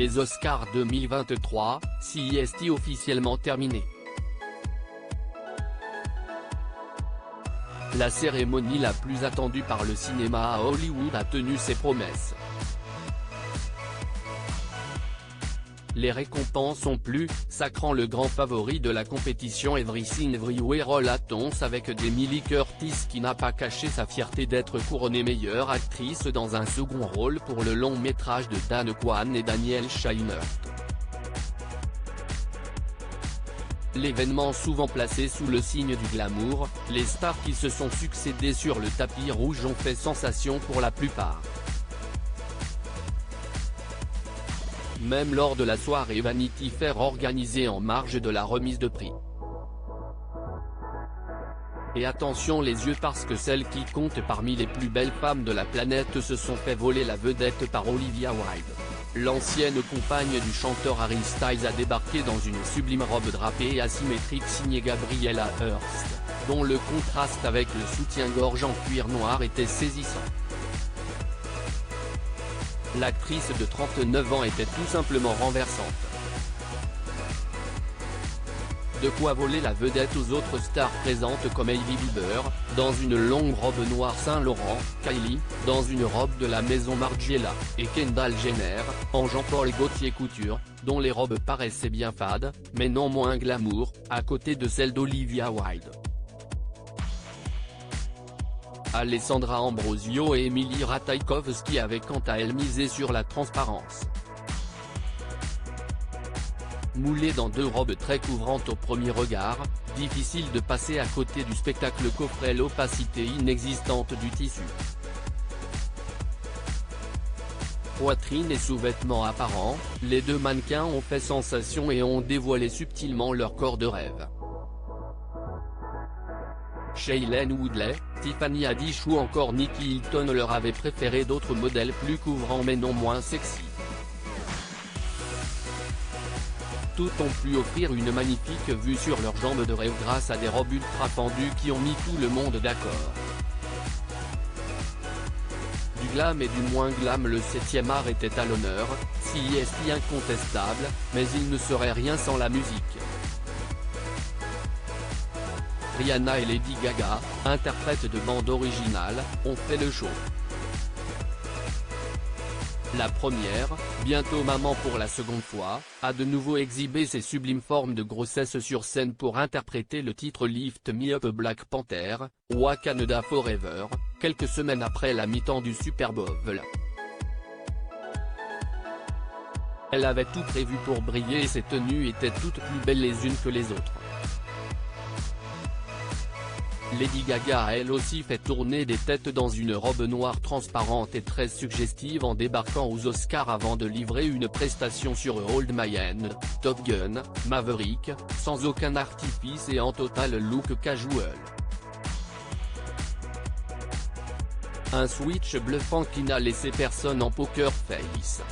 Les Oscars 2023, CEST officiellement terminé. La cérémonie la plus attendue par le cinéma à Hollywood a tenu ses promesses. Les récompenses ont plu, sacrant le grand favori de la compétition Everything Everywhere All at Once avec d'Emily Curtis qui n'a pas caché sa fierté d'être couronnée meilleure actrice dans un second rôle pour le long métrage de Dan Kwan et Daniel Scheinert. L'événement souvent placé sous le signe du glamour, les stars qui se sont succédé sur le tapis rouge ont fait sensation pour la plupart. Même lors de la soirée Vanity Fair organisée en marge de la remise de prix. Et attention les yeux parce que celle qui compte parmi les plus belles femmes de la planète se sont fait voler la vedette par Olivia Wilde. L'ancienne compagne du chanteur Harry Styles a débarqué dans une sublime robe drapée et asymétrique signée Gabriella Hearst, dont le contraste avec le soutien-gorge en cuir noir était saisissant. L'actrice de 39 ans était tout simplement renversante. De quoi voler la vedette aux autres stars présentes comme Hailey Bieber, dans une longue robe noire Saint-Laurent, Kylie, dans une robe de la maison Margiela, et Kendall Jenner, en Jean-Paul Gaultier couture, dont les robes paraissaient bien fades, mais non moins glamour, à côté de celle d'Olivia Wilde. Alessandra Ambrosio et Emily Ratajkowski avaient quant à elles misé sur la transparence. Moulées dans deux robes très couvrantes au premier regard, difficile de passer à côté du spectacle qu'offrait l'opacité inexistante du tissu. Poitrine et sous-vêtements apparents, les deux mannequins ont fait sensation et ont dévoilé subtilement leur corps de rêve. Shailene Woodley, Tiffany Haddish ou encore Nicky Hilton leur avaient préféré d'autres modèles plus couvrants mais non moins sexy. Toutes ont pu offrir une magnifique vue sur leurs jambes de rêve grâce à des robes ultra fendues qui ont mis tout le monde d'accord. Du glam et du moins glam, le 7e art était à l'honneur, CEST incontestable, mais il ne serait rien sans la musique. Rihanna et Lady Gaga, interprètes de bande originale, ont fait le show. La première, bientôt maman pour la seconde fois, a de nouveau exhibé ses sublimes formes de grossesse sur scène pour interpréter le titre Lift Me Up Black Panther, Wakanda Forever, quelques semaines après la mi-temps du Super Bowl. Elle avait tout prévu pour briller et ses tenues étaient toutes plus belles les unes que les autres. Lady Gaga a elle aussi fait tourner des têtes dans une robe noire transparente et très suggestive en débarquant aux Oscars avant de livrer une prestation sur Hold My Hand, Top Gun, Maverick, sans aucun artifice et en total look casual. Un switch bluffant qui n'a laissé personne en poker face.